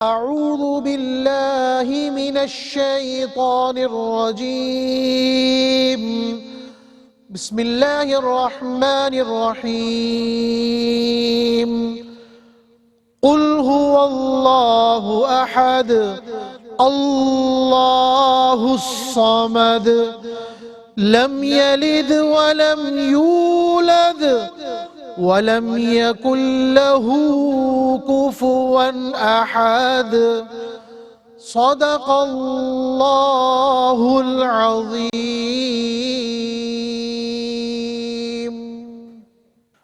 أعوذ بالله من الشيطان الرجيم بسم الله الرحمن الرحيم قل هو الله أحد الله الصمد لم يلد ولم يولد ولم يكن له كفوا أحد صدق الله العظيم.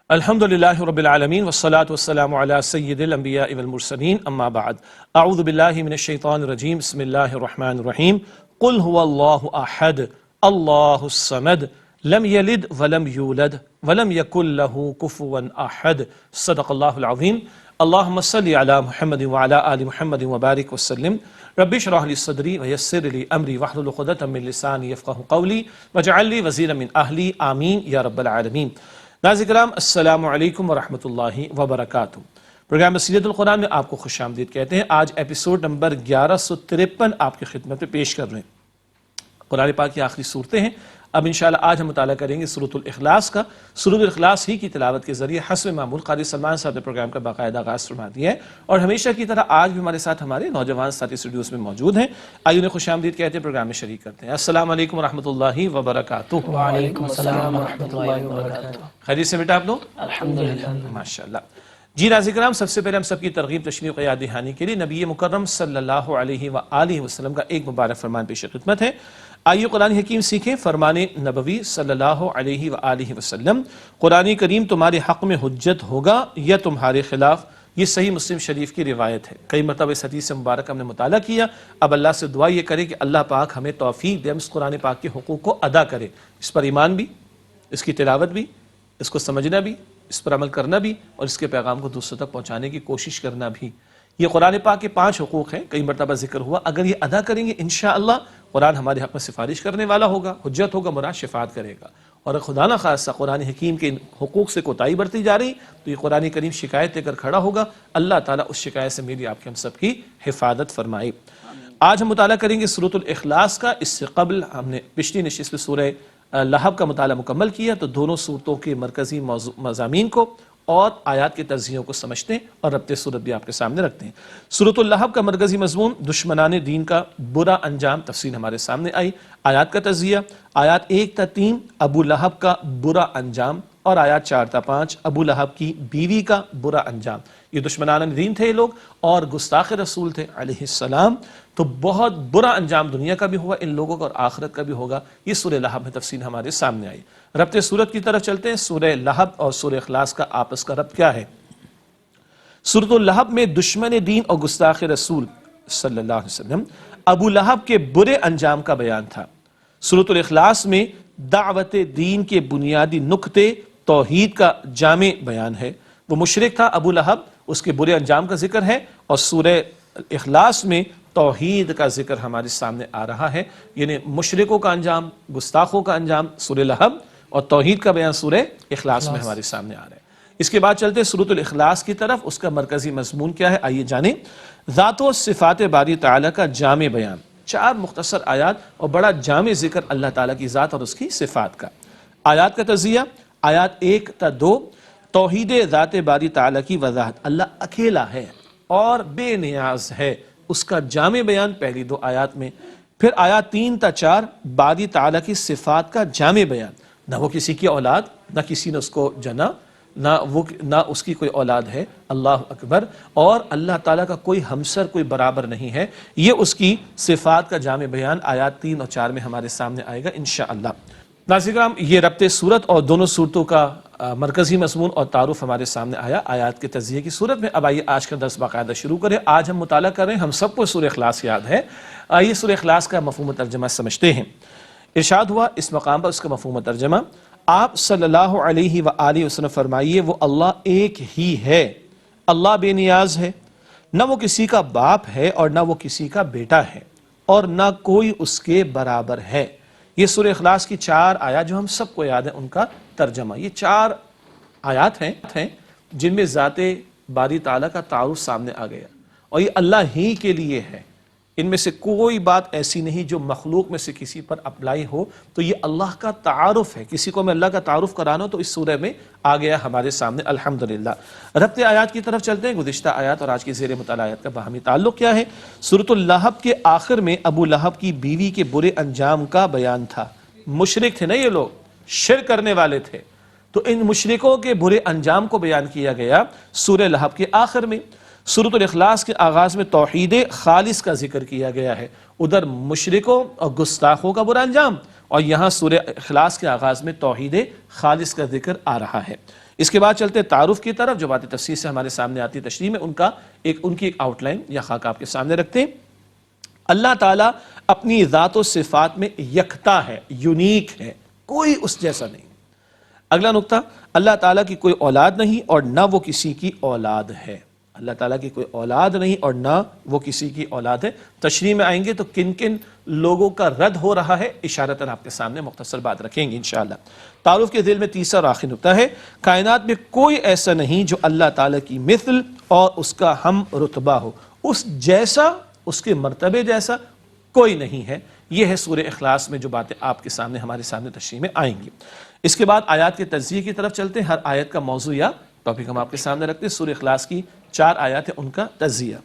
الحمد لله رب العالمين والصلاة والسلام على سيد الأنبياء والمرسلين أما بعد أعوذ بالله من الشيطان الرجيم بسم الله الرحمن الرحيم قل هو الله أحد الله الصمد لم يلد ولم يولد ولم يكن له كفوا أحد صدق الله العظيم. اللهم صل على محمد وعلى آل محمد وبارك وسلم. رب اشرح لي صدري ويسر لي أمري واحلل عقدة من لساني يفقهوا قولي واجعل لي وزيرا من أهلي آمين يا رب العالمین. ناظرین کرام السلام علیکم ورحمۃ اللہ وبرکاتہ. پروگرام سیرت القرآن میں آپ کو خوش آمدید کہتے ہیں. آج ایپیسوڈ نمبر 1153 آپ کی خدمت میں پیش کر رہے ہیں. قرآن پاک کی آخری صورتیں ہیں. اب انشاءاللہ آج ہم مطالعہ کریں گے سورۃ الاخلاص کا. سورۃ الاخلاص ہی کی تلاوت کے ذریعے حسب معمول قاری سلمان صاحب نے پروگرام کا باقاعدہ آغاز فرما دیا ہے اور ہمیشہ کی طرح آج بھی ہمارے ساتھ ہمارے نوجوان ساتھی اسٹوڈیوز میں موجود ہیں. آئیے انہیں خوش آمدید کہتے ہیں, پروگرام میں شریک کرتے ہیں. السلام علیکم ورحمۃ اللہ وبرکاتہ. وعلیکم السلام ورحمۃ اللہ وبرکاتہ. خیریت سے بیٹا آپ لوگ؟ الحمدللہ ماشاءاللہ. جی ناظرین کرام, سب سے پہلے ہم سب کی ترغیب تشویق و یاد دہانی کے لیے نبی مکرم صلی اللہ علیہ وآلہ وسلم کا ایک مبارک فرمان پیش خدمت ہے. آئیے قرآن حکیم سیکھیں. فرمان نبوی صلی اللہ علیہ وآلہ وسلم, قرآن کریم تمہارے حق میں حجت ہوگا یا تمہارے خلاف. یہ صحیح مسلم شریف کی روایت ہے. کئی مرتبہ اس حدیث سے مبارک ہم نے مطالعہ کیا. اب اللہ سے دعا یہ کرے کہ اللہ پاک ہمیں توفیق دے, ہم اس قرآن پاک کے حقوق کو ادا کریں, اس پر ایمان بھی, اس کی تلاوت بھی, اس کو سمجھنا بھی, اس پر عمل کرنا بھی اور اس کے پیغام کو دوسروں تک پہنچانے کی کوشش کرنا بھی. یہ قرآن پاک کے 5 حقوق ہیں, کئی مرتبہ ذکر ہوا. اگر یہ ادا کریں گے انشاءاللہ قرآن ہمارے حق میں سفارش کرنے والا ہوگا, حجت ہوگا, مراد شفاعت کرے گا. اور خدا نہ خاصہ قرآن حکیم کے حقوق سے کوتاہی برتی جا رہی تو یہ قرآن کریم شکایت لے کر کھڑا ہوگا. اللہ تعالیٰ اس شکایت سے میری آپ کے ہم سب کی حفاظت فرمائے. آج ہم مطالعہ کریں گے سورۃ الاخلاص کا. اس سے قبل ہم نے پچھلی نشست میں سورہ لہب کا مطالعہ مکمل کیا, تو دونوں صورتوں کے مرکزی مضامین کو اور آیات کے تجزیوں کو سمجھتے ہیں اور ربط صورت بھی آپ کے سامنے رکھتے ہیں. سورۃ اللہب کا مرکزی مضمون دشمنان دین کا برا انجام, تفصیل ہمارے سامنے آئی. آیات کا تجزیہ, آیات 1 تا 3 ابو لہب کا برا انجام اور آیات 4 تا 5 ابو لہب کی بیوی کا برا انجام. یہ دشمنان دین تھے یہ لوگ اور گستاخ رسول تھے علیہ السلام, تو بہت برا انجام دنیا کا بھی ہوگا ان لوگوں کا اور آخرت کا بھی ہوگا. یہ سورہ لہب میں تفصیل ہمارے سامنے آئی. ربط صورت کی طرف چلتے ہیں. سورہ لہب اور سورہ اخلاص کا آپس کا ربط کیا ہے؟ سورۃ اللہب میں دشمن دین اور گستاخ رسول صلی اللہ علیہ وسلم ابو لہب کے برے انجام کا بیان تھا. سورۃ الاخلاص میں دعوت دین کے بنیادی نقطے توحید کا جامع بیان ہے. وہ مشرک تھا ابو لہب, اس کے برے انجام کا ذکر ہے, اور سورہ اخلاص میں توحید کا ذکر ہمارے سامنے آ رہا ہے. یعنی مشرکوں کا انجام, گستاخوں کا انجام سورہ لہب, اور توحید کا بیان سورہ اخلاص میں ہمارے سامنے آ رہا ہے. اس کے بعد چلتے ہیں سورۃ الاخلاص کی طرف. اس کا مرکزی مضمون کیا ہے آئیے جانیں. ذات و صفات باری تعالیٰ کا جامع بیان. 4 مختصر آیات اور بڑا جامع ذکر اللہ تعالیٰ کی ذات اور اس کی صفات کا. آیات کا تجزیہ, آیات 1 تا 2 توحید ذات باری تعالیٰ کی وضاحت. اللہ اکیلا ہے اور بے نیاز ہے, اس کا جامع بیان پہلی 2 آیات میں. پھر آیات 3 تا 4 باری تعالیٰ کی صفات کا جامع بیان. نہ وہ کسی کی اولاد, نہ کسی نے اس کو جنا, نہ اس کی کوئی اولاد ہے, اللہ اکبر, اور اللہ تعالیٰ کا کوئی ہمسر, کوئی برابر نہیں ہے. یہ اس کی صفات کا جامع بیان آیات 3 اور 4 میں ہمارے سامنے آئے گا انشاءاللہ. ناظرین کرام, یہ ربط صورت اور دونوں صورتوں کا مرکزی مضمون اور تعارف ہمارے سامنے آیا آیات کے تجزیے کی صورت میں. اب آئیے آج کا درس باقاعدہ شروع کریں. آج ہم مطالعہ کر رہے ہیں, ہم سب کو سورہ اخلاص یاد ہے. آئیے سورہ اخلاص کا مفہوم و ترجمہ سمجھتے ہیں. ارشاد ہوا اس مقام پر اس کا مفہوم و ترجمہ. آپ صلی اللہ علیہ وآلہ وسلم فرمائیے وہ اللہ ایک ہی ہے. اللہ بے نیاز ہے, نہ وہ کسی کا باپ ہے اور نہ وہ کسی کا بیٹا ہے, اور نہ کوئی اس کے برابر ہے. یہ سورہ اخلاص کی 4 آیات جو ہم سب کو یاد ہیں ان کا ترجمہ. یہ 4 آیات ہیں جن میں ذات باری تعالیٰ کا تعارف سامنے آ گیا اور یہ اللہ ہی کے لیے ہے. ان میں سے کوئی بات ایسی نہیں جو مخلوق میں سے کسی پر اپلائی ہو. تو یہ اللہ کا تعارف ہے. کسی کو میں اللہ کا تعارف کرانا ہو تو اس سورہ میں آ گیا ہمارے سامنے الحمدللہ. ربط آیات کی طرف چلتے ہیں. گزشتہ آیات اور آج کی زیر مطالعہ آیات کا باہمی تعلق کیا ہے؟ سورۃ اللہب کے آخر میں ابو لہب کی بیوی کے برے انجام کا بیان تھا. مشرک تھے نا یہ لوگ، شرک کرنے والے تھے، تو ان مشرکوں کے برے انجام کو بیان کیا گیا سورہ لہب کے آخر میں. سورۃ الاخلاص کے آغاز میں توحید خالص کا ذکر کیا گیا ہے، ادھر مشرکوں اور گستاخوں کا برا انجام، اور یہاں سورہ اخلاص کے آغاز میں توحید خالص کا ذکر آ رہا ہے. اس کے بعد چلتے تعارف کی طرف، جو باتیں تفصیل سے ہمارے سامنے آتی ہے تشریح میں، ان کی ایک آؤٹ لائن یا خاکہ آپ کے سامنے رکھتے ہیں. اللہ تعالیٰ اپنی ذات و صفات میں یکتا ہے، یونیک ہے، کوئی اس جیسا نہیں. اگلا نقطہ، اللہ تعالیٰ کی کوئی اولاد نہیں اور نہ وہ کسی کی اولاد ہے. اللہ تعالیٰ کی کوئی اولاد نہیں اور نہ وہ کسی کی اولاد ہے. تشریح میں آئیں گے تو کن کن لوگوں کا رد ہو رہا ہے اشارتاً آپ کے سامنے مختصر بات رکھیں گے انشاءاللہ. تعارف کے ذیل میں تیسرا اور آخری نقطہ ہے، کائنات میں کوئی ایسا نہیں جو اللہ تعالیٰ کی مثل اور اس کا ہم رتبہ ہو. اس جیسا، اس کے مرتبے جیسا کوئی نہیں ہے. یہ ہے سورہ اخلاص میں جو باتیں آپ کے سامنے ہمارے سامنے تشریح میں آئیں گی. اس کے بعد آیات کے تجزیے کی طرف چلتے ہیں. ہر آیت کا موضوع یا ٹاپک ہم آپ کے سامنے رکھتے ہیں. سورہ اخلاص کی 4 آیات ہیں، ان کا تجزیہ.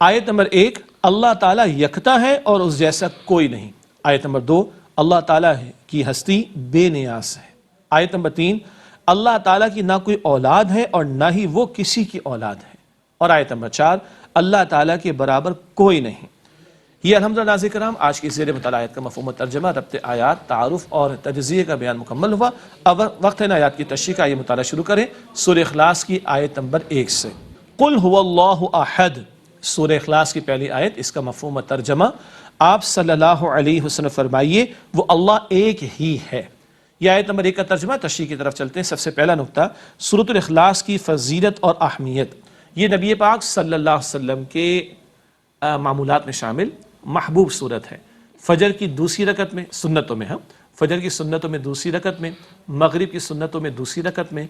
آیت نمبر 1، اللہ تعالیٰ یکتا ہے اور اس جیسا کوئی نہیں. آیت نمبر 2، اللہ تعالیٰ کی ہستی بے نیاز ہے. آیت نمبر 3، اللہ تعالیٰ کی نہ کوئی اولاد ہے اور نہ ہی وہ کسی کی اولاد ہے. اور آیت نمبر 4، اللہ تعالیٰ کے برابر کوئی نہیں. یہ الحمدللہ ناظرین کرام آج کی زیر مطالعہ آیت کا مفہوم و ترجمہ، ربط آیات، تعارف اور تجزیے کا بیان مکمل ہوا. اب وقت ہے نا آیات کی تشریح کا. یہ مطالعہ شروع کریں سورہ اخلاص کی آیت نمبر 1 سے. قل هو اللہ احد، سورہ اخلاص کی پہلی آیت، اس کا مفہوم و ترجمہ، آپ صلی اللہ علیہ وسلم فرمائیے وہ اللہ ایک ہی ہے. یہ آیت نمبر 1 کا ترجمہ. تشریح کی طرف چلتے ہیں. سب سے پہلا نقطہ، سورۃ الاخلاص کی فضیلت اور اہمیت. یہ نبی پاک صلی اللہ علیہ وسلم کے معمولات میں شامل محبوب صورت ہے. فجر کی دوسری رکعت میں، سنتوں میں، فجر کی سنتوں میں دوسری رکعت میں، مغرب کی سنتوں میں دوسری رکعت میں،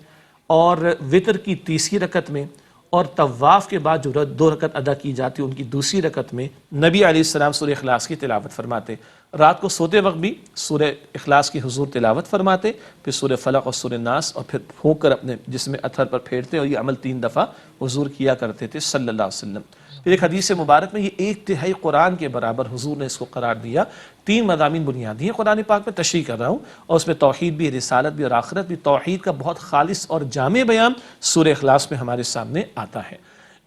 اور وتر کی تیسری رکعت میں، اور طواف کے بعد جو 2 رکعت ادا کی جاتی ہے ان کی دوسری رکعت میں نبی علیہ السلام سورہ اخلاص کی تلاوت فرماتے. رات کو سوتے وقت بھی سورہ اخلاص کی حضور تلاوت فرماتے، پھر سورہ فلق اور سورہ ناس، اور پھر پھونک کر اپنے جسم اتھر پر پھیرتے، اور یہ عمل 3 دفعہ حضور کیا کرتے تھے صلی اللہ علیہ وسلم. پھر ایک حدیث مبارک میں یہ 1/3 قرآن کے برابر حضور نے اس کو قرار دیا. 3 مضامین بنیادی ہیں قرآن پاک میں، تشریح کر رہا ہوں، اور اس میں توحید بھی، رسالت بھی اور آخرت بھی. توحید کا بہت خالص اور جامع بیان سورہ اخلاص میں ہمارے سامنے آتا ہے.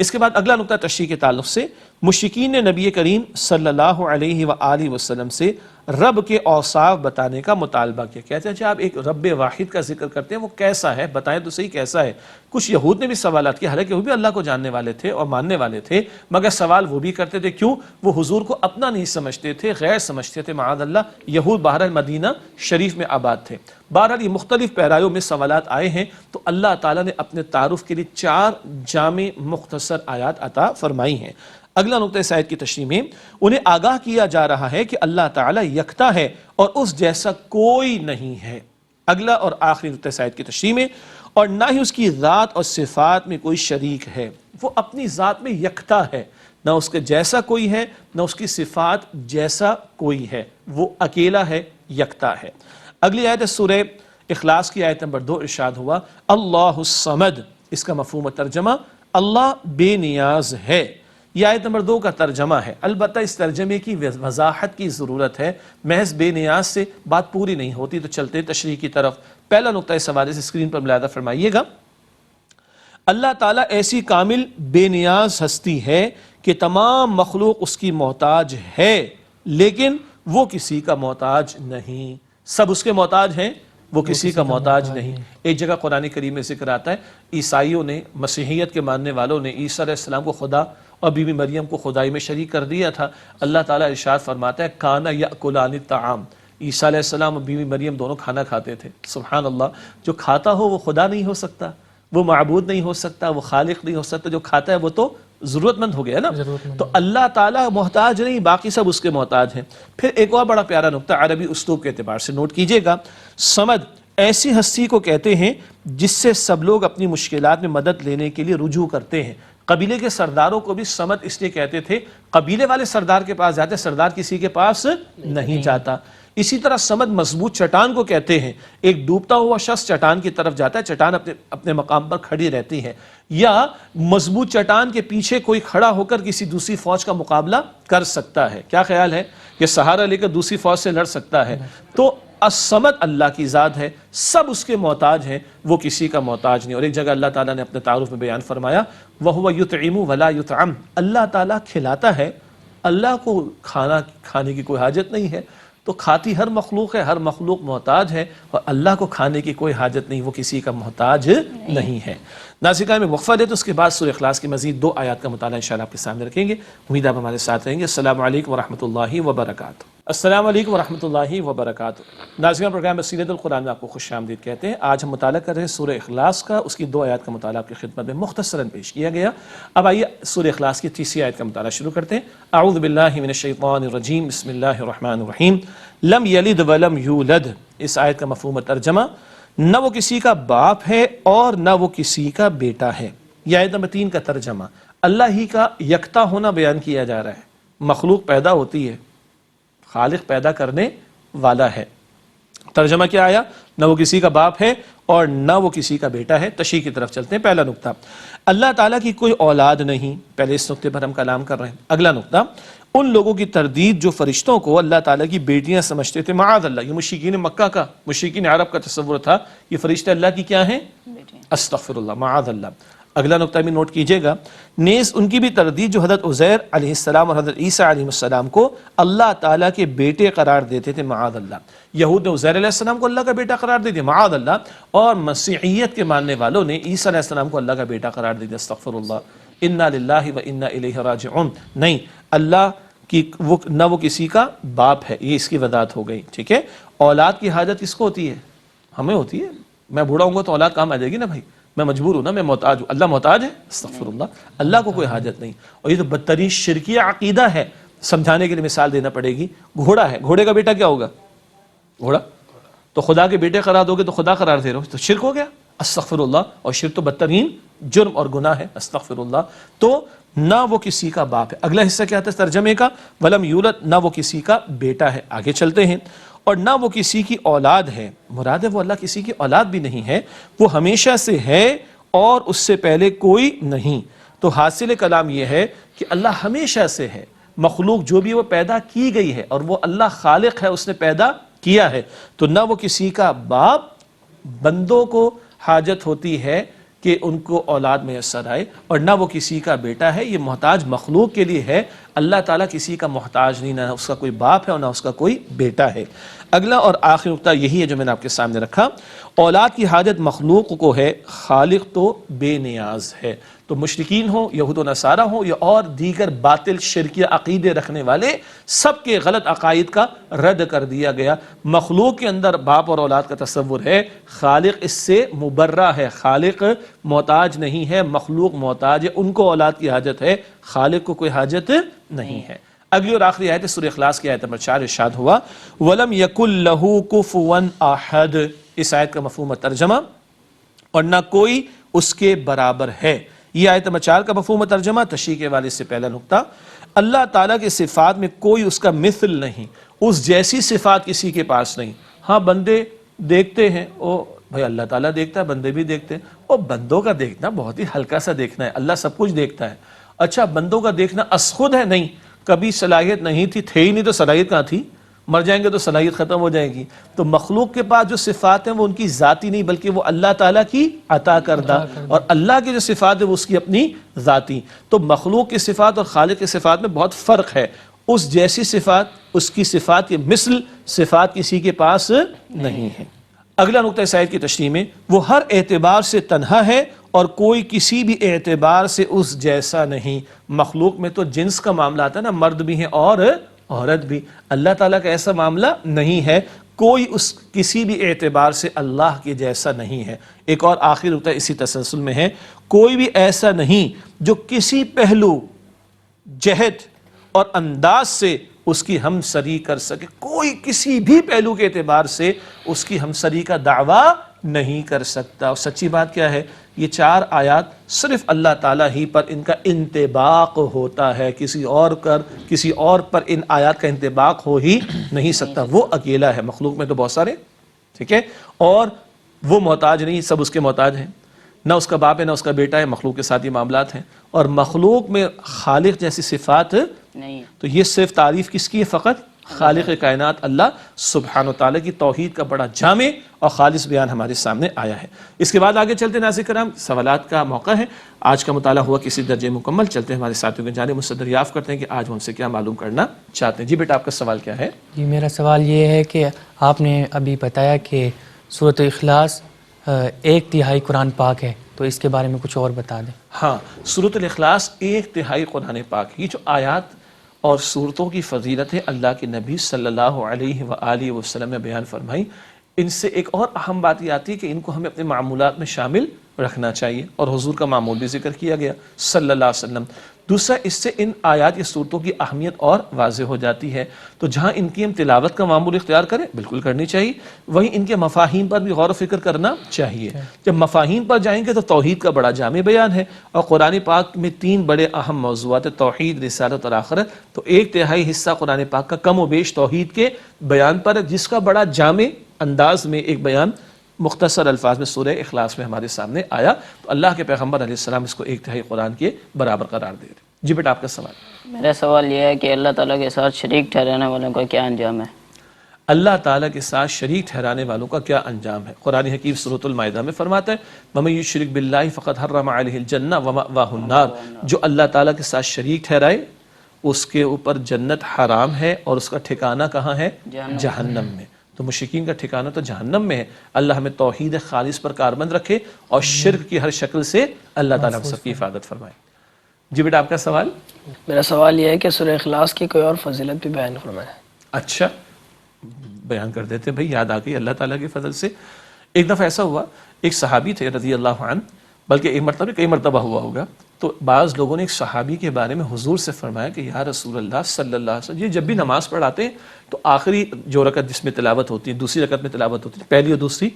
اس کے بعد اگلا نقطہ تشریح کے تعلق سے، مشرکین نے نبی کریم صلی اللہ علیہ وآلہ وسلم سے رب کے اوصاف بتانے کا مطالبہ کیا. کہتے ہیں آپ ایک رب واحد کا ذکر کرتے ہیں، وہ کیسا ہے بتائیں تو صحیح کیسا ہے. کچھ یہود نے بھی سوالات کیے، حالانکہ وہ بھی اللہ کو جاننے والے تھے اور ماننے والے تھے، مگر سوال وہ بھی کرتے تھے. کیوں؟ وہ حضور کو اپنا نہیں سمجھتے تھے، غیر سمجھتے تھے. معاذ اللہ، یہود بہرحال مدینہ شریف میں آباد تھے. بہرحال یہ مختلف پیرایوں میں سوالات آئے ہیں، تو اللہ تعالیٰ نے اپنے تعارف کے لیے 4 جامع مختصر آیات عطا فرمائی ہیں. اگلا نقطہ اس آیت کی تشریح میں انہیں آگاہ کیا جا رہا ہے کہ اللہ تعالیٰ یکتا ہے اور اس جیسا کوئی نہیں ہے. اگلا اور آخری نقطہ اس آیت کی تشریح میں، اور نہ ہی اس کی ذات اور صفات میں کوئی شریک ہے. وہ اپنی ذات میں یکتا ہے، نہ اس کے جیسا کوئی ہے، نہ اس کی صفات جیسا کوئی ہے. وہ اکیلا ہے، یکتا ہے. اگلی آیت سورہ اخلاص کی آیت نمبر 2 ارشاد ہوا اللہ الصمد. اس کا مفہوم و ترجمہ، اللہ بے نیاز ہے. یہ آیت نمبر 2 کا ترجمہ ہے. البتہ اس ترجمے کی وضاحت کی ضرورت ہے، محض بے نیاز سے بات پوری نہیں ہوتی. تو چلتے ہیں تشریح کی طرف. پہلا نقطہ اس حوالے سے اسکرین پر ملاحظہ فرمائیے گا. اللہ تعالیٰ ایسی کامل بے نیاز ہستی ہے کہ تمام مخلوق اس کی محتاج ہے، لیکن وہ کسی کا محتاج نہیں. سب اس کے محتاج ہیں، وہ کسی کا محتاج نہیں. ایک جگہ قرآن کریم میں ذکر آتا ہے، عیسائیوں نے، مسیحیت کے ماننے والوں نے عیسیٰ علیہ السلام کو خدا اور بی بی مریم کو خدائی میں شریک کر دیا تھا. اللہ تعالیٰ ارشاد فرماتا ہے کانا یأکلان الطعام. عیسیٰ علیہ السلام اور بی بی مریم دونوں کھانا کھاتے تھے. سبحان اللہ، جو کھاتا ہو وہ خدا نہیں ہو سکتا، وہ معبود نہیں ہو سکتا، وہ خالق نہیں ہو سکتا. جو کھاتا ہے وہ تو ضرورت مند ہو گیا نا. تو اللہ تعالیٰ محتاج نہیں، باقی سب اس کے محتاج ہیں. پھر ایک اور بڑا پیارا نقطہ عربی اسلوب کے اعتبار سے نوٹ کیجئے گا. سمد ایسی ہستی کو کہتے ہیں جس سے سب لوگ اپنی مشکلات میں مدد لینے کے لیے رجوع کرتے ہیں. قبیلے کے سرداروں کو بھی صمد اس لیے کہتے تھے، قبیلے والے سردار کے پاس جاتے، سردار کسی کے پاس نہیں جاتا۔ اسی طرح صمد مضبوط چٹان کو کہتے ہیں، ایک ڈوبتا ہوا شخص چٹان کی طرف جاتا ہے، چٹان اپنے مقام پر کھڑی رہتی ہے، یا مضبوط چٹان کے پیچھے کوئی کھڑا ہو کر کسی دوسری فوج کا مقابلہ کر سکتا ہے۔ کیا خیال ہے کہ سہارا لے کر دوسری فوج سے لڑ سکتا ہے؟ تو الصمد اللہ کی ذات ہے، سب اس کے محتاج ہیں، وہ کسی کا محتاج نہیں۔ اور ایک جگہ اللہ تعالیٰ نے اپنے تعارف میں بیان فرمایا وَهُوَ يُطْعِمُ وَلَا يُطْعَمُ، اللہ تعالیٰ کھلاتا ہے، اللہ کو کھانے کی کوئی حاجت نہیں ہے۔ تو کھاتی ہر مخلوق ہے، ہر مخلوق محتاج ہے، اور اللہ کو کھانے کی کوئی حاجت نہیں، وہ کسی کا محتاج نہیں ہے۔ ناظرین میں وقفہ دے تو اس کے بعد سورہ اخلاص کی مزید 2 آیات کا مطالعہ انشاءاللہ آپ کے سامنے رکھیں گے۔ امید آپ ہمارے ساتھ رہیں گے۔ السلام علیکم ورحمۃ اللہ وبرکاتہ۔ السلام علیکم ورحمۃ اللہ وبرکاتہ۔ ناظرین پروگرام بصیرت القرآن میں آپ کو خوش آمدید کہتے ہیں۔ آج ہم مطالعہ کر رہے ہیں سورہ اخلاص کا، اس کی 2 آیات کا مطالعہ آپ کی خدمت میں مختصراً پیش کیا گیا۔ اب آئیے سورہ اخلاص کی 3ری آیت کا مطالعہ شروع کرتے ہیں۔ اعوذ باللہ من الشیطان الرجیم، بسم اللہ الرحمن الرحیم۔ لم یلد ولم یولد، اس آیت کا مفہوم و ترجمہ، نہ وہ کسی کا باپ ہے اور نہ وہ کسی کا بیٹا ہے۔ یہ آیت نمبر 3 کا ترجمہ، اللہ ہی کا یکتا ہونا بیان کیا جا رہا ہے۔ مخلوق پیدا ہوتی ہے، خالق پیدا کرنے والا ہے۔ ترجمہ کیا آیا؟ نہ وہ کسی کا باپ ہے اور نہ وہ کسی کا بیٹا ہے۔ تشریح کی طرف چلتے ہیں۔ پہلا نقطہ، اللہ تعالیٰ کی کوئی اولاد نہیں، پہلے اس نقطے پر ہم کلام کر رہے ہیں۔ اگلا نقطہ، ان لوگوں کی تردید جو فرشتوں کو اللہ تعالیٰ کی بیٹیاں سمجھتے تھے، معاذ اللہ، یہ مشرکین مکہ کا، مشرکین عرب کا تصور تھا، یہ فرشتے اللہ کی کیا ہیں؟ استغفر اللہ، معاذ اللہ۔ اگلا نقطہ بھی نوٹ کیجئے گا، نیز ان کی بھی تردید جو حضرت عزیر علیہ السلام اور حضرت عیسیٰ علیہ السلام کو اللہ تعالیٰ کے بیٹے قرار دیتے تھے، معاذ اللہ۔ یہود نے عزیر علیہ السلام کو اللہ کا بیٹا قرار دے دیا، معاذ اللہ، اور مسیحیت کے ماننے والوں نے عیسیٰ علیہ السلام کو اللہ کا بیٹا قرار دے دیا، استغفر اللہ، انا للہ و انا الیہ راجعون۔ نہیں، اللہ کی نہ وہ کسی کا باپ ہے، یہ اس کی وضاحت ہو گئی، ٹھیک ہے۔ اولاد کی حاجت کس کو ہوتی ہے؟ ہمیں ہوتی ہے۔ میں بوڑھا ہوں گا تو اولاد کام آ جائے گی نا بھائی، میں مجبور ہوں نا، میں محتاج ہوں۔ اللہ محتاج ہے؟ استغفر اللہ، اللہ کو کوئی حاجت نہیں۔ اور یہ تو بدترین شرکیہ عقیدہ ہے۔ سمجھانے کے لیے مثال دینا پڑے گی، گھوڑا ہے، گھوڑے کا بیٹا کیا ہوگا؟ گھوڑا۔ تو خدا کے بیٹے قرار دو گے تو خدا قرار دے رہے ہو، تو شرک ہو گیا، استغفر اللہ۔ اور شرک تو بدترین جرم اور گناہ ہے، استغفر اللہ۔ تو نہ وہ کسی کا باپ ہے۔ اگلا حصہ کیا تھا ترجمے کا؟ ولم یولد، نہ وہ کسی کا بیٹا ہے۔ آگے چلتے ہیں، اور نہ وہ کسی کی اولاد ہے، مراد ہے وہ اللہ کسی کی اولاد بھی نہیں ہے، وہ ہمیشہ سے ہے اور اس سے پہلے کوئی نہیں۔ تو حاصل کلام یہ ہے کہ اللہ ہمیشہ سے ہے، مخلوق جو بھی وہ پیدا کی گئی ہے، اور وہ اللہ خالق ہے، اس نے پیدا کیا ہے۔ تو نہ وہ کسی کا باپ، بندوں کو حاجت ہوتی ہے کہ ان کو اولاد میسر آئے، اور نہ وہ کسی کا بیٹا ہے، یہ محتاج مخلوق کے لیے ہے۔ اللہ تعالیٰ کسی کا محتاج نہیں، نہ اس کا کوئی باپ ہے اور نہ اس کا کوئی بیٹا ہے۔ اگلا اور آخری نقطہ یہی ہے جو میں نے آپ کے سامنے رکھا، اولاد کی حاجت مخلوق کو ہے، خالق تو بے نیاز ہے۔ تو مشرکین ہوں، یہود و نصارہ ہوں، یا اور دیگر باطل شرکیہ عقیدے رکھنے والے، سب کے غلط عقائد کا رد کر دیا گیا۔ مخلوق کے اندر باپ اور اولاد کا تصور ہے، خالق اس سے مبرہ ہے، خالق محتاج نہیں ہے، مخلوق محتاج ہے، ان کو اولاد کی حاجت ہے، خالق کو کوئی حاجت نہیں ہے۔ اگلی اور آخری آیت سورہ اخلاص کی آیت نمبر 4 ارشاد ہوا وَلَمْ يَكُنْ لَهُ كُفُوًا أَحَدٌ، اس آیت کا مفہوم ترجمہ، اور نہ کوئی اس کے برابر ہے۔ یہ آیت نمبر 4 کا مفہوم ترجمہ، تشریح کے حوالے سے پہلا نقطہ، اللہ تعالیٰ کے صفات میں کوئی اس کا مثل نہیں، اس جیسی صفات کسی کے پاس نہیں۔ ہاں بندے دیکھتے ہیں، او بھائی اللہ تعالیٰ دیکھتا ہے، بندے بھی دیکھتے ہیں، اور بندوں کا دیکھنا بہت ہی ہلکا سا دیکھنا ہے، اللہ سب کچھ دیکھتا ہے۔ اچھا بندوں کا دیکھنا ازخود ہے؟ نہیں، کبھی صلاحیت نہیں تھی، تھے ہی نہیں تو صلاحیت کہاں تھی؟ مر جائیں گے تو صلاحیت ختم ہو جائے گی۔ تو مخلوق کے پاس جو صفات ہیں وہ ان کی ذاتی نہیں، بلکہ وہ اللہ تعالیٰ کی عطا کردہ، اور اللہ کی جو صفات ہے وہ اس کی اپنی ذاتی۔ تو مخلوق کی صفات اور خالق کی صفات میں بہت فرق ہے، اس جیسی صفات، اس کی صفات کے مثل صفات کسی کے پاس نہیں ہے۔ اگلا نقطہ اس آیت کی تشریح میں، وہ ہر اعتبار سے تنہا ہے اور کوئی کسی بھی اعتبار سے اس جیسا نہیں۔ مخلوق میں تو جنس کا معاملہ آتا ہے نا، مرد بھی ہیں اور عورت بھی، اللہ تعالیٰ کا ایسا معاملہ نہیں ہے، کوئی اس کسی بھی اعتبار سے اللہ کے جیسا نہیں ہے۔ ایک اور آخری نقطہ اسی تسلسل میں ہے، کوئی بھی ایسا نہیں جو کسی پہلو، جہت اور انداز سے اس کی ہمسری کر سکے، کوئی کسی بھی پہلو کے اعتبار سے اس کی ہمسری کا دعویٰ نہیں کر سکتا. اور سچی بات کیا ہے، یہ 4 آیات صرف اللہ تعالیٰ ہی پر ان کا انطباق ہوتا ہے، کسی اور پر ان آیات کا انطباق ہو ہی نہیں سکتا. وہ اکیلا ہے، مخلوق میں تو بہت سارے، ٹھیک ہے، اور وہ محتاج نہیں، سب اس کے محتاج ہیں. نہ اس کا باپ ہے نہ اس کا بیٹا ہے، مخلوق کے ساتھ یہ معاملات ہیں. اور مخلوق میں خالق جیسی صفات نہیں. تو یہ صرف تعریف کس کی ہے؟ فقط خالق کائنات اللہ سبحانہ و تعالیٰ کی. توحید کا بڑا جامع اور خالص بیان ہمارے سامنے آیا ہے. اس کے بعد آگے چلتے ہیں ناظرین کرام، سوالات کا موقع ہے. آج کا مطالعہ ہوا کسی درجے مکمل. چلتے ہیں ہمارے ساتھیوں کی جانب، مجھ سے دریافت کرتے ہیں کہ آج ہم سے کیا معلوم کرنا چاہتے ہیں. جی بیٹا، آپ کا سوال کیا ہے؟ جی میرا سوال یہ ہے کہ آپ نے ابھی بتایا کہ سورۃ الاخلاص 1/3 قرآن پاک ہے، تو اس کے بارے میں کچھ اور بتا دیں. ہاں، سورۃ الاخلاص 1/3 قرآن پاک. یہ جو آیات اور صورتوں کی فضیلت ہے اللہ کے نبی صلی اللہ علیہ وآلہ وسلم نے بیان فرمائی. ان سے ایک اور اہم بات یہ آتی ہے کہ ان کو ہمیں اپنے معمولات میں شامل رکھنا چاہیے، اور حضور کا معمول بھی ذکر کیا گیا صلی اللہ علیہ وسلم. دوسرا، اس سے ان آیات یا صورتوں کی اہمیت اور واضح ہو جاتی ہے. تو جہاں ان کی ہم تلاوت کا معمول اختیار کریں، بالکل کرنی چاہیے، وہیں ان کے مفاہیم پر بھی غور و فکر کرنا چاہیے. جب مفاہیم پر جائیں گے تو توحید کا بڑا جامع بیان ہے، اور قرآن پاک میں 3 بڑے اہم موضوعات ہیں: توحید، رسالت اور آخرت. تو 1/3 حصہ قرآن پاک کا کم و بیش توحید کے بیان پر ہے، جس کا بڑا جامع انداز میں ایک بیان مختصر الفاظ میں سورہ اخلاص میں ہمارے سامنے آیا. تو اللہ کے پیغمبر علیہ السلام اس کو 1/3 قرآن کے برابر قرار دے رہے. جی بیٹا، آپ کا سوال. میرا سوال یہ ہے کہ اللہ تعالیٰ کے ساتھ شریک ٹھہرانے والوں کا کیا انجام ہے؟ اللہ تعالیٰ کے ساتھ شریک ٹھہرانے والوں کا کیا انجام ہے؟ قرآن حکیم سورۃ المائدہ میں فرماتا ہے وَمَن يُشْرِكْ بِاللَّهِ فَقَدْ حَرَّمَ عَلَيْهِ الْجَنَّةَ وَمَأْوَاهُ النَّارُ. جو اللہ تعالیٰ کے ساتھ شریک ٹھہرائے اس کے اوپر جنت حرام ہے، اور اس کا ٹھکانہ کہاں ہے؟ جہنم میں. تو مشرکین کا ٹھکانہ تو جہنم میں ہے. اللہ ہمیں توحید خالص پر کاربند رکھے اور شرک کی ہر شکل سے اللہ تعالیٰ ہم سب کی حفاظت فرمائے. جی بیٹا، آپ کا سوال. میرا سوال یہ ہے کہ سورہ اخلاص کی کوئی اور فضیلت بھی بیان فرمائے. اچھا، بیان کر دیتے ہیں بھائی، یاد آ گئی اللہ تعالیٰ کی فضل سے. ایک دفعہ ایسا ہوا، ایک صحابی تھے رضی اللہ عنہ، بلکہ ایک مرتبہ کئی مرتبہ ہوا ہوگا. تو بعض لوگوں نے ایک صحابی کے بارے میں حضور سے فرمایا کہ یا رسول اللہ صلی اللہ علیہ وسلم، یہ جب بھی نماز پڑھاتے ہیں تو آخری جو رکعت جس میں تلاوت ہوتی ہے، دوسری رکعت میں تلاوت ہوتی ہے، پہلی اور دوسری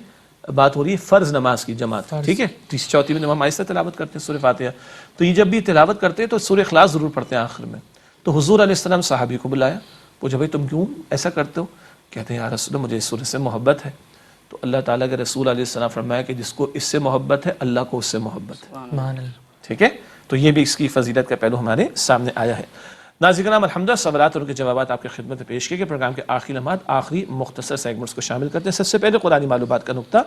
بات ہو رہی ہے فرض نماز کی جماعت، ٹھیک ہے، تیسری چوتھی میں ہم آہستہ تلاوت کرتے ہیں سورہ فاتحہ. تو یہ جب بھی تلاوت کرتے ہیں تو سورہ اخلاص ضرور پڑھتے ہیں آخر میں. تو حضور علیہ السلام صحابی کو بلایا، پوچھا بھائی تم کیوں ایسا کرتے ہو؟ کہتے ہیں یا رسول اللہ مجھے اس سورہ سے محبت ہے. تو اللہ تعالیٰ کے رسول علیہ السلام فرمایا کہ جس کو اس سے محبت ہے اللہ کو اس سے محبت ہے. سبحان اللہ. ٹھیک ہے، تو یہ بھی اس کی فضیلت کا پہلو ہمارے سامنے آیا ہے. ناظرین کرام، الحمدللہ سوالات اور ان کے جوابات آپ کی خدمت میں پیش کیے گئے. پروگرام کے آخری لمحات آخری مختصر سیگمنٹس کو شامل کرتے ہیں. سب سے پہلے قرآنی معلومات کا نقطہ.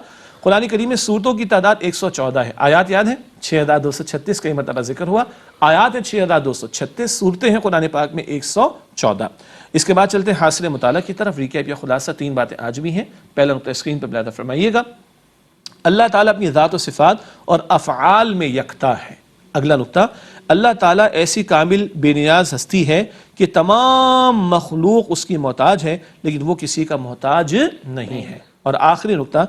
قرآن کریم میں سورتوں کی تعداد 114 ہے. آیات یاد ہیں 6236، کئی مرتبہ ذکر ہوا. آیات ہیں 6236، صورتیں ہیں قرآن پاک میں 114. اس کے بعد چلتے ہیں حاصل مطالعہ کی طرف. ریکیپ یا خلاصہ 3 باتیں آج بھی ہیں. پہلا نقطہ اسکرین پر ملاحظہ فرمائیے گا، اللہ تعالیٰ اپنی ذات و صفات اور افعال میں یکتا ہے. اگلا نقطہ، اللہ تعالیٰ ایسی کامل بے نیاز ہستی ہے کہ تمام مخلوق اس کی محتاج ہے، لیکن وہ کسی کا محتاج نہیں ہے. اور آخری نقطہ،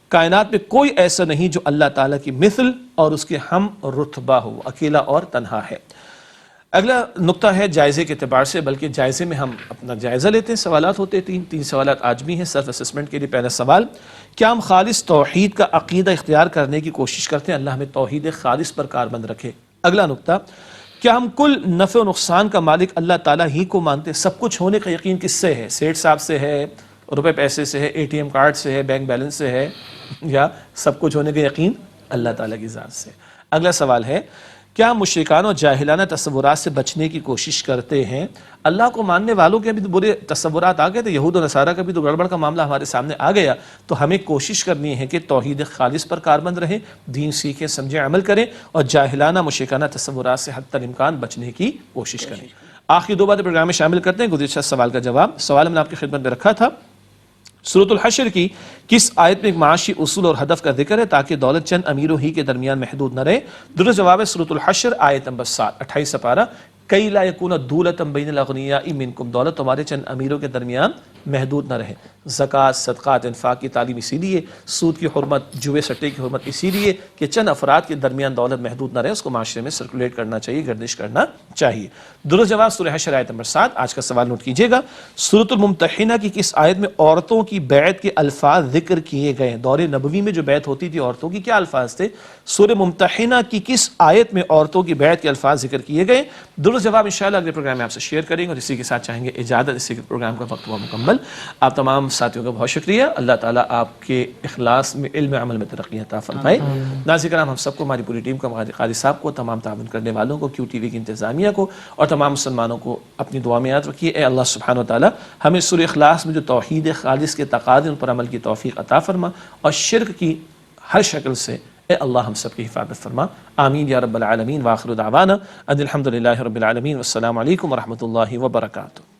کائنات میں کوئی ایسا نہیں جو اللہ تعالیٰ کی مثل اور اس کے ہم رتبہ ہو، اکیلا اور تنہا ہے. اگلا نقطہ ہے جائزے کے اعتبار سے، بلکہ جائزے میں ہم اپنا جائزہ لیتے ہیں. سوالات ہوتے ہیں 3 سوالات آج بھی ہیں سیلف اسسمنٹ کے لیے. پہلا سوال، کیا ہم خالص توحید کا عقیدہ اختیار کرنے کی کوشش کرتے ہیں؟ اللہ ہمیں توحید خالص پر کاربند رکھے. اگلا نقطہ، کیا ہم کل نفع و نقصان کا مالک اللہ تعالیٰ ہی کو مانتے ہیں؟ سب کچھ ہونے کا یقین کس سے ہے؟ سیٹھ صاحب سے ہے، روپے پیسے سے ہے، اے ٹی ایم کارڈ سے ہے، بینک بیلنس سے ہے، یا سب کچھ ہونے کا یقین اللہ تعالیٰ کی ذات سے؟ اگلا سوال ہے، کیا مشرکان اور جاہلانہ تصورات سے بچنے کی کوشش کرتے ہیں؟ اللہ کو ماننے والوں کے بھی تو برے تصورات آ گئے تھے، یہود و نصارہ کا بھی تو گڑبڑ کا معاملہ ہمارے سامنے آ گیا. تو ہمیں کوشش کرنی ہے کہ توحید خالص پر کاربند رہیں، دین سیکھیں، سمجھیں، عمل کریں، اور جاہلانہ مشرکانہ تصورات سے حتی الامکان بچنے کی کوشش کریں. آخری 2 باتیں پروگرام میں شامل کرتے ہیں. گزشتہ سوال کا جواب. سوال میں نے آپ کی خدمت میں رکھا تھا، سورۃ الحشر کی کس آیت میں ایک معاشی اصول اور ہدف کا ذکر ہے تاکہ دولت چند امیروں ہی کے درمیان محدود نہ رہے؟ درست جواب ہے سورۃ الحشر آیت نمبر 7، 28 سپارہ. کئی لا یکون دولۃ بین الاغنیاء منکم، دولت تمہارے چند امیروں کے درمیان محدود نہ رہے. زکوٰۃ، صدقات، انفاق کی تعلیم اسی لیے، سود کی حرمت، جوئے سٹے کی حرمت اسی لیے کہ چند افراد کے درمیان دولت محدود نہ رہے، اس کو معاشرے میں سرکولیٹ کرنا چاہیے، گردش کرنا چاہیے۔ درست جواب سورہ حشر آیت نمبر 7۔ آج کا سوال نوٹ کیجئے گا، سورۃ الممتحنہ کی کس آیت میں عورتوں کی بیعت کے الفاظ ذکر کیے گئے؟ دور نبوی میں جو بیعت ہوتی تھی عورتوں کی، کیا الفاظ تھے؟ سورہ ممتحنہ کی کس آیت میں عورتوں کی بیعت کے الفاظ ذکر کیے گئے؟ درست جواب انشاءاللہ اگلے پروگرام میں آپ سے شیئر کریں گے، اور اسی کے ساتھ چاہیں گے اجازت، اسی کے پروگرام کا وقت ہوا مکمل۔ آپ تمام ساتھیوں کا بہت شکریہ، اللہ تعالیٰ آپ کے اخلاص میں، علم عمل میں ترقی عطا فرمائے۔ ناظرین کرام، ہم سب کو، ہماری پوری ٹیم کو، ہمارے قاری صاحب کو، تمام تعاون کرنے والوں کو، کیو ٹی وی کی انتظامیہ کو، اور تمام مسلمانوں کو اپنی دعا میں یاد رکھیے۔ اے اللہ سبحانہ و تعالیٰ ہمیں سورہ اخلاص میں جو توحید خالص کے تقاضے ان پر عمل کی توفیق عطا فرما، اور شرک کی ہر شکل سے اے اللہ ہم سب کی حفاظت فرما، آمین یا رب العالمین۔ وآخر دعوانا ان الحمد للہ رب العالمین، والسلام علیکم ورحمۃ اللہ وبرکاتہ۔